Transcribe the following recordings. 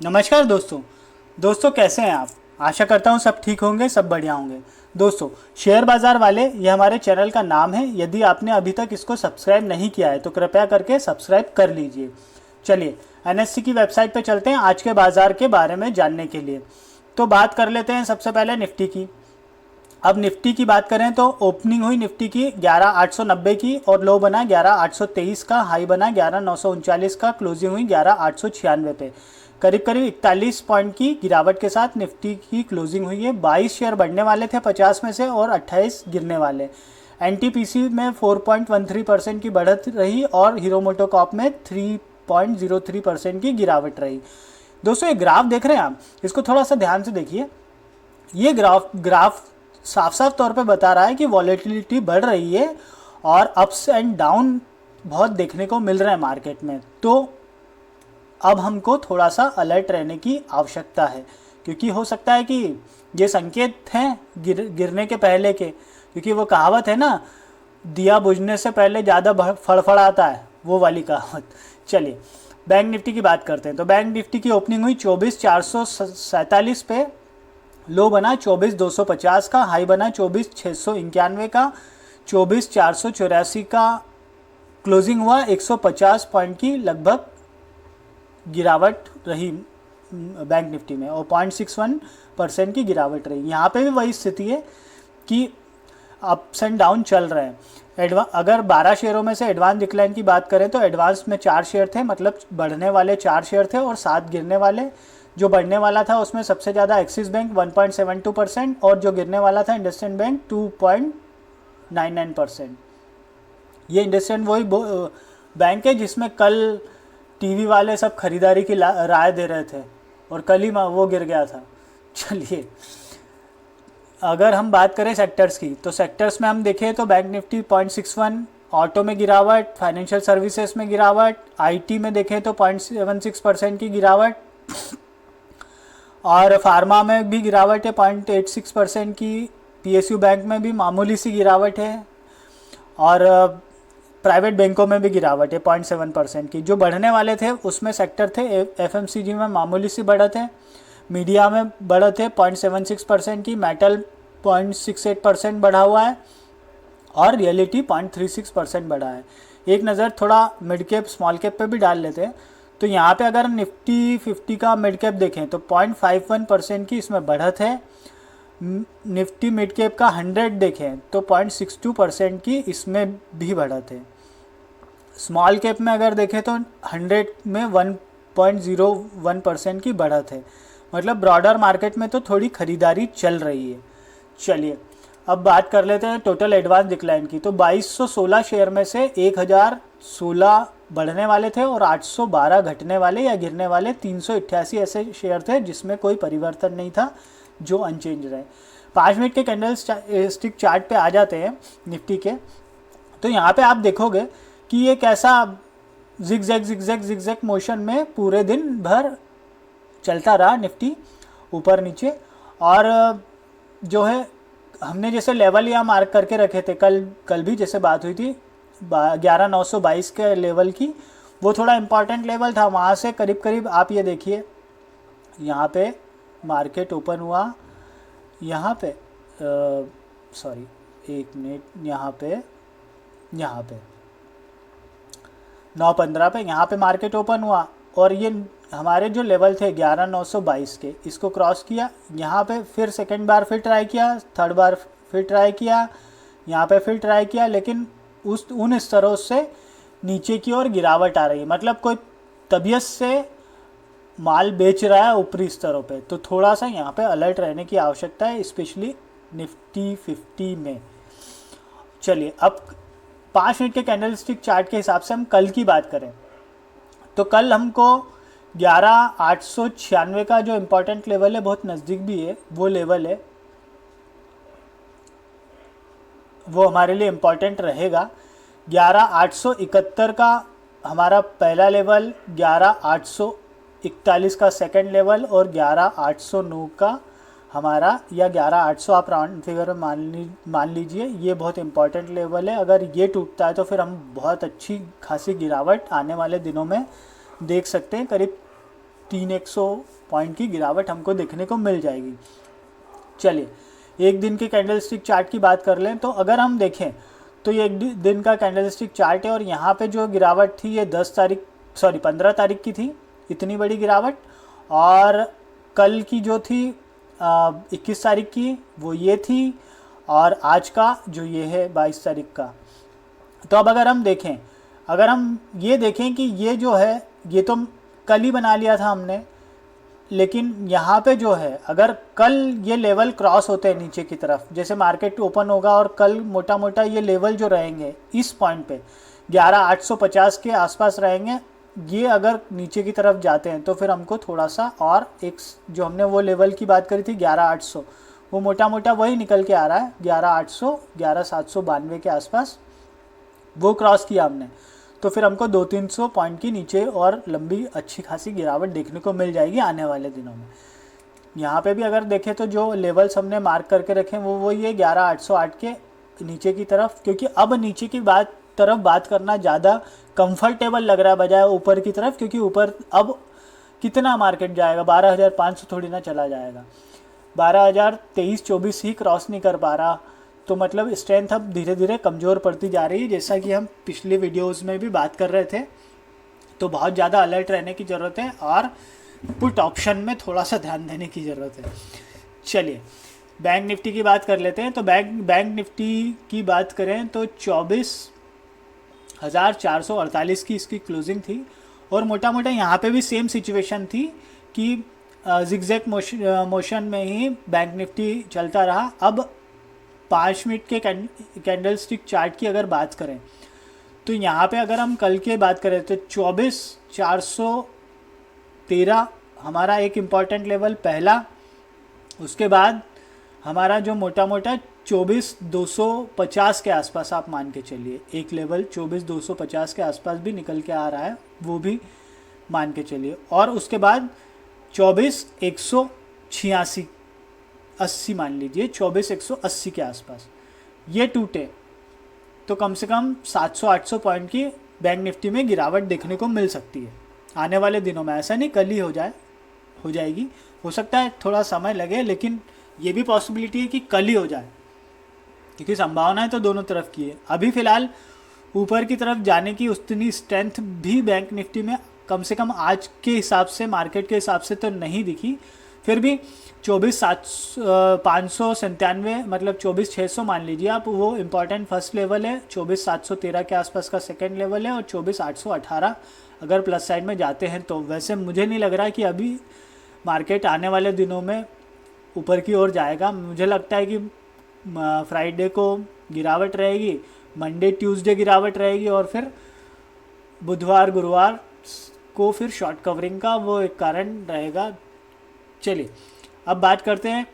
नमस्कार दोस्तों कैसे हैं आप। आशा करता हूं सब ठीक होंगे, सब बढ़िया होंगे। दोस्तों, शेयर बाज़ार वाले ये हमारे चैनल का नाम है। यदि आपने अभी तक इसको सब्सक्राइब नहीं किया है तो कृपया करके सब्सक्राइब कर लीजिए। चलिए एनएससी की वेबसाइट पे चलते हैं आज के बाज़ार के बारे में जानने के लिए। तो बात कर लेते हैं सबसे पहले निफ्टी की। अब निफ्टी की बात करें तो ओपनिंग हुई निफ्टी की 11,890 की और लो बना 11,823 का, हाई बना 11,939 का, क्लोजिंग हुई 11,896 पे। करीब करीब 41 पॉइंट की गिरावट के साथ निफ्टी की क्लोजिंग हुई है। 22 शेयर बढ़ने वाले थे 50 में से और 28 गिरने वाले। एनटीपीसी में 4.13% की बढ़त रही और हीरो मोटोकॉर्प में 3.03% की गिरावट रही। दोस्तों, ये ग्राफ देख रहे हैं आप, इसको थोड़ा सा ध्यान से देखिए। ये ग्राफ साफ साफ तौर पे बता रहा है कि वॉलेटिलिटी बढ़ रही है और अप्स एंड डाउन बहुत देखने को मिल रहे हैं मार्केट में। तो अब हमको थोड़ा सा अलर्ट रहने की आवश्यकता है, क्योंकि हो सकता है कि ये संकेत हैं गिरने के पहले के, क्योंकि वो कहावत है ना, दिया बुझने से पहले ज़्यादा फड़फड़ाता है, वो वाली कहावत। चलिए बैंक निफ्टी की बात करते हैं। तो बैंक निफ्टी की ओपनिंग हुई 24,447 पे, लो बना 24,250 का, हाई बना 24,691 का, 24,484 का, क्लोजिंग हुआ 150 पॉइंट की लगभग गिरावट रही बैंक निफ्टी में और 0.61% की गिरावट रही। यहाँ पे भी वही स्थिति है कि अप्स एंड डाउन चल रहे हैं। अगर 12 शेयरों में से एडवांस डिक्लाइन की बात करें तो एडवांस में 4 शेयर थे, मतलब बढ़ने वाले 4 शेयर थे और 7 गिरने वाले। जो बढ़ने वाला था उसमें सबसे ज़्यादा एक्सिस बैंक 1.72% और जो गिरने वाला था इंडसइंड बैंक 2.99%। ये इंडसइंड वही बैंक है जिसमें कल टीवी वाले सब खरीदारी की राय दे रहे थे और कल ही वो गिर गया था। चलिए, अगर हम बात करें सेक्टर्स की, तो सेक्टर्स में हम देखें तो बैंक निफ्टी 0.61, ऑटो में गिरावट, फाइनेंशियल सर्विसेज में गिरावट, आईटी में देखें तो 0.76% की गिरावट और फार्मा में भी गिरावट है 0.86% की, पीएसयू बैंक में भी मामूली सी गिरावट है और प्राइवेट बैंकों में भी गिरावट है 0.7% की। जो बढ़ने वाले थे उसमें सेक्टर थे एफएमसीजी में मामूली सी बढ़त है, मीडिया में बढ़त है 0.76% की, मेटल 0.68% बढ़ा हुआ है और रियलिटी 0.36% बढ़ा है। एक नज़र थोड़ा मिड कैप स्मॉल कैप पे भी डाल लेते हैं। तो यहाँ पे अगर निफ्टी 50 का मिड कैप देखें तो 0.51% की इसमें बढ़त है। निफ्टी मिड कैप का 100 देखें तो 0.62% की इसमें भी बढ़त है। स्मॉल कैप में अगर देखें तो 100 में 1.01% की बढ़त है। मतलब ब्रॉडर मार्केट में तो थोड़ी खरीदारी चल रही है। चलिए अब बात कर लेते हैं टोटल एडवांस डिक्लाइन की। तो 2216 शेयर में से 1016 बढ़ने वाले थे और 812 घटने वाले या गिरने वाले। 388 ऐसे शेयर थे जिसमें कोई परिवर्तन नहीं था, जो अनचेंज रहे। 5 मिनट के कैंडल स्टिक चार्ट पे आ जाते हैं निफ्टी के। तो यहाँ पे आप देखोगे कि ये कैसा जिगजैग मोशन में पूरे दिन भर चलता रहा निफ्टी, ऊपर नीचे। और जो है हमने जैसे लेवल यहाँ मार्क करके रखे थे कल भी जैसे बात हुई थी 11,922 के लेवल की, वो थोड़ा इम्पॉर्टेंट लेवल था। वहाँ से करीब करीब आप ये देखिए, यहाँ पे मार्केट ओपन हुआ, यहाँ पे सॉरी एक मिनट, यहाँ पे 9:15 पे यहाँ पे मार्केट ओपन हुआ और ये हमारे जो लेवल थे 11,922 के, इसको क्रॉस किया। यहाँ पे फिर सेकंड बार फिर ट्राई किया, थर्ड बार फिर ट्राई किया, यहाँ पे फिर ट्राई किया, लेकिन उन स्तरों से नीचे की ओर गिरावट आ रही है। मतलब कोई तबीयत से माल बेच रहा है ऊपरी स्तरों पे। तो थोड़ा सा यहाँ पे अलर्ट रहने की आवश्यकता है, स्पेशली निफ्टी 50 में। चलिए अब 5 मिनट के कैंडल स्टिक चार्ट के हिसाब से हम कल की बात करें तो कल हमको 11,896 का जो इम्पोर्टेंट लेवल है, बहुत नज़दीक भी है, वो लेवल है, वो हमारे लिए इम्पोर्टेंट रहेगा। 11,871 का हमारा पहला लेवल, 11,841 का सेकंड लेवल और 11,809 का हमारा, या 11,800 आप राउंड फिगर में मान लीजिए, ये बहुत इंपॉर्टेंट लेवल है। अगर ये टूटता है तो फिर हम बहुत अच्छी खासी गिरावट आने वाले दिनों में देख सकते हैं। करीब पॉइंट की गिरावट हमको देखने को मिल जाएगी। चलिए एक दिन के कैंडलस्टिक चार्ट की बात कर लें तो अगर हम देखें तो ये एक दिन का कैंडलस्टिक चार्ट है और यहाँ पे जो गिरावट थी ये 15 तारीख की थी, इतनी बड़ी गिरावट। और कल की जो थी 21 तारीख की वो ये थी, और आज का जो ये है 22 तारीख का। तो अब अगर हम देखें, अगर हम ये देखें कि ये जो है ये तो कल ही बना लिया था हमने, लेकिन यहाँ पे जो है अगर कल ये लेवल क्रॉस होते हैं नीचे की तरफ, जैसे मार्केट ओपन होगा और कल मोटा मोटा ये लेवल जो रहेंगे इस पॉइंट पे 11,850 के आसपास रहेंगे, ये अगर नीचे की तरफ जाते हैं तो फिर हमको थोड़ा सा और एक जो हमने वो लेवल की बात करी थी 11,800, वो मोटा मोटा वही निकल के आ रहा है 11,800 11,792 के आसपास, वो क्रॉस किया हमने तो फिर हमको 200-300 पॉइंट की नीचे और लंबी अच्छी खासी गिरावट देखने को मिल जाएगी आने वाले दिनों में। यहाँ पे भी अगर देखें तो जो लेवल्स हमने मार्क करके रखे हैं वो ये 11,808 के नीचे की तरफ, क्योंकि अब नीचे की तरफ बात करना ज़्यादा कंफर्टेबल लग रहा है बजाय ऊपर की तरफ, क्योंकि ऊपर अब कितना मार्केट जाएगा, 12,500 थोड़ी ना चला जाएगा, 12,023-24 ही क्रॉस नहीं कर पा रहा, तो मतलब स्ट्रेंथ अब धीरे धीरे कमज़ोर पड़ती जा रही है, जैसा कि हम पिछले वीडियोस में भी बात कर रहे थे। तो बहुत ज़्यादा अलर्ट रहने की ज़रूरत है और पुट ऑप्शन में थोड़ा सा ध्यान देने की ज़रूरत है। चलिए बैंक निफ्टी की बात कर लेते हैं। तो बैंक निफ्टी की बात करें तो 24,448 की इसकी क्लोजिंग थी, और मोटा मोटा यहाँ पे भी सेम सिचुएशन थी कि जिगजैग मोशन में ही बैंक निफ्टी चलता रहा। अब 5 मिनट के कैंडलस्टिक चार्ट की अगर बात करें तो यहाँ पे अगर हम कल के बात करें तो 24,413 हमारा एक इम्पॉर्टेंट लेवल पहला, उसके बाद हमारा जो मोटा मोटा 24,250 के आसपास आप मान के चलिए, एक लेवल 24,250 के आसपास भी निकल के आ रहा है, वो भी मान के चलिए, और उसके बाद 24,186 80 मान लीजिए, 24,180 के आसपास ये टूटे तो कम से कम 700-800 पॉइंट की बैंक निफ्टी में गिरावट देखने को मिल सकती है आने वाले दिनों में। ऐसा नहीं कल ही हो जाएगी, हो सकता है थोड़ा समय लगे, लेकिन ये भी पॉसिबिलिटी है कि कल ही हो जाए, क्योंकि संभावनाएं तो दोनों तरफ की है। अभी फ़िलहाल ऊपर की तरफ जाने की उतनी स्ट्रेंथ भी बैंक निफ्टी में कम से कम आज के हिसाब से, मार्केट के हिसाब से तो नहीं दिखी, फिर भी 24,597 मतलब 24,600 मान लीजिए आप, वो इम्पॉर्टेंट फर्स्ट लेवल है, 24,713 के आसपास का सेकंड लेवल है, और 24,818 अगर प्लस साइड में जाते हैं तो। वैसे मुझे नहीं लग रहा कि अभी मार्केट आने वाले दिनों में ऊपर की ओर जाएगा। मुझे लगता है कि फ्राइडे को गिरावट रहेगी, मंडे ट्यूसडे गिरावट रहेगी, और फिर बुधवार गुरुवार को फिर शॉर्ट कवरिंग का वो एक कारण रहेगा। चलिए अब बात करते हैं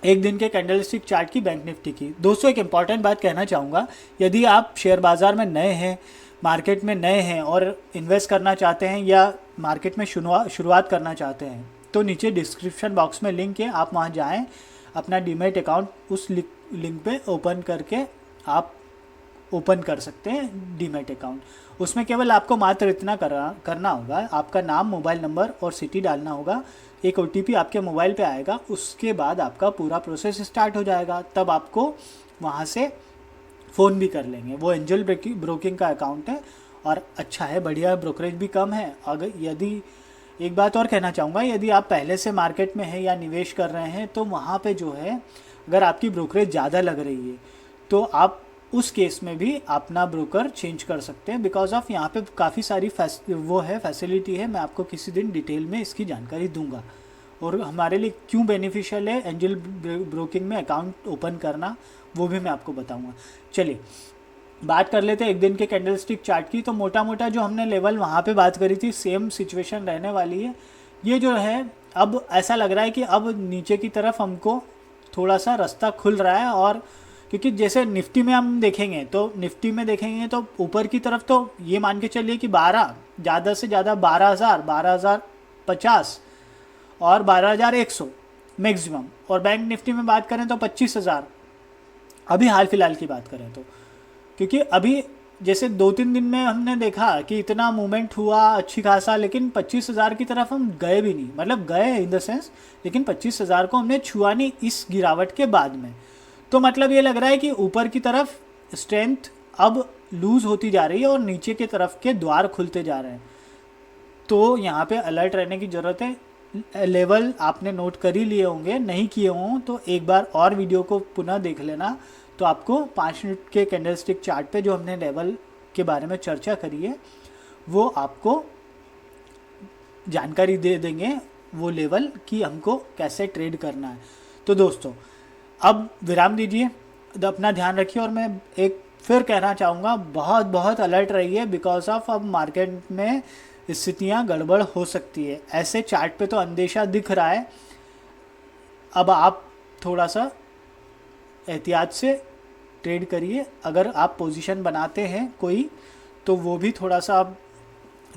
एक दिन के कैंडलस्टिक चार्ट की बैंक निफ्टी की। दोस्तों एक इम्पॉर्टेंट बात कहना चाहूँगा, यदि आप शेयर बाज़ार में नए हैं, मार्केट में नए हैं और इन्वेस्ट करना चाहते हैं या मार्केट में शुरुआत करना चाहते हैं, तो नीचे डिस्क्रिप्शन बॉक्स में लिंक है, आप वहाँ जाएं, अपना डीमैट अकाउंट उस लिंक पे ओपन करके आप ओपन कर सकते हैं डीमैट अकाउंट। उसमें केवल आपको मात्र इतना करना होगा, आपका नाम, मोबाइल नंबर और सिटी डालना होगा, एक OTP आपके मोबाइल पे आएगा, उसके बाद आपका पूरा प्रोसेस स्टार्ट हो जाएगा। तब आपको वहाँ से फ़ोन भी कर लेंगे। वो एंजल ब्रोकिंग का अकाउंट है और अच्छा है, बढ़िया, ब्रोकरेज भी कम है। अगर यदि एक बात और कहना चाहूँगा, यदि आप पहले से मार्केट में हैं या निवेश कर रहे हैं तो वहाँ पे जो है अगर आपकी ब्रोकरेज ज़्यादा लग रही है तो आप उस केस में भी अपना ब्रोकर चेंज कर सकते हैं, बिकॉज ऑफ यहाँ पे काफ़ी सारी फैसिलिटी है। मैं आपको किसी दिन डिटेल में इसकी जानकारी दूंगा, और हमारे लिए क्यों बेनिफिशियल है एंजल ब्रोकिंग में अकाउंट ओपन करना, वो भी मैं आपको बताऊंगा। चलिए बात कर लेते हैं एक दिन के कैंडलस्टिक चार्ट की। तो मोटा मोटा जो हमने लेवल वहाँ पे बात करी थी, सेम सिचुएशन रहने वाली है। ये जो है अब ऐसा लग रहा है कि अब नीचे की तरफ हमको थोड़ा सा रास्ता खुल रहा है, और क्योंकि जैसे निफ्टी में हम देखेंगे तो ऊपर की तरफ तो ये मान के चलिए कि 12 ज़्यादा से ज़्यादा 12,000, 12,050 और 12,100 मैक्सिमम, और बैंक निफ्टी में बात करें तो 25,000 अभी हाल फिलहाल की बात करें तो, क्योंकि अभी जैसे 2-3 दिन में हमने देखा कि इतना मूवमेंट हुआ अच्छी खासा, लेकिन 25,000 की तरफ हम गए भी नहीं, मतलब गए इन द सेंस, लेकिन 25,000 को हमने छुआ नहीं इस गिरावट के बाद में। तो मतलब ये लग रहा है कि ऊपर की तरफ स्ट्रेंथ अब लूज़ होती जा रही है और नीचे की तरफ के द्वार खुलते जा रहे हैं। तो यहाँ पे अलर्ट रहने की ज़रूरत है। लेवल आपने नोट कर ही लिए होंगे, नहीं किए हों तो एक बार और वीडियो को पुनः देख लेना, तो आपको 5 मिनट के कैंडलस्टिक चार्ट पे जो हमने लेवल के बारे में चर्चा करी है वो आपको जानकारी दे देंगे, वो लेवल कि हमको कैसे ट्रेड करना है। तो दोस्तों अब विराम दीजिए, अपना ध्यान रखिए, और मैं एक फिर कहना चाहूँगा बहुत बहुत अलर्ट रहिए, बिकॉज ऑफ अब मार्केट में स्थितियाँ गड़बड़ हो सकती है। ऐसे चार्ट पे तो अंदेशा दिख रहा है, अब आप थोड़ा सा एहतियात से ट्रेड करिए। अगर आप पोजीशन बनाते हैं कोई तो वो भी थोड़ा सा आप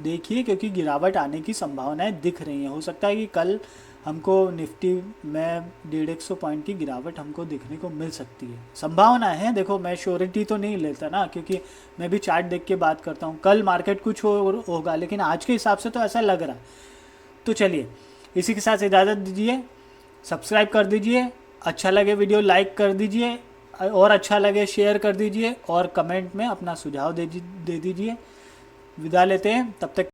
देखिए, क्योंकि गिरावट आने की संभावनाएं दिख रही हैं। हो सकता है कि कल हमको निफ्टी में 150 पॉइंट की गिरावट हमको देखने को मिल सकती है, संभावना है। देखो मैं श्योरिटी तो नहीं लेता ना, क्योंकि मैं भी चार्ट देख के बात करता हूँ, कल मार्केट कुछ होगा, लेकिन आज के हिसाब से तो ऐसा लग रहा है। तो चलिए इसी के साथ इजाज़त दीजिए, सब्सक्राइब कर दीजिए, अच्छा लगे वीडियो लाइक कर दीजिए, और अच्छा लगे शेयर कर दीजिए, और कमेंट में अपना सुझाव दे दीजिए। विदा लेते हैं, तब तक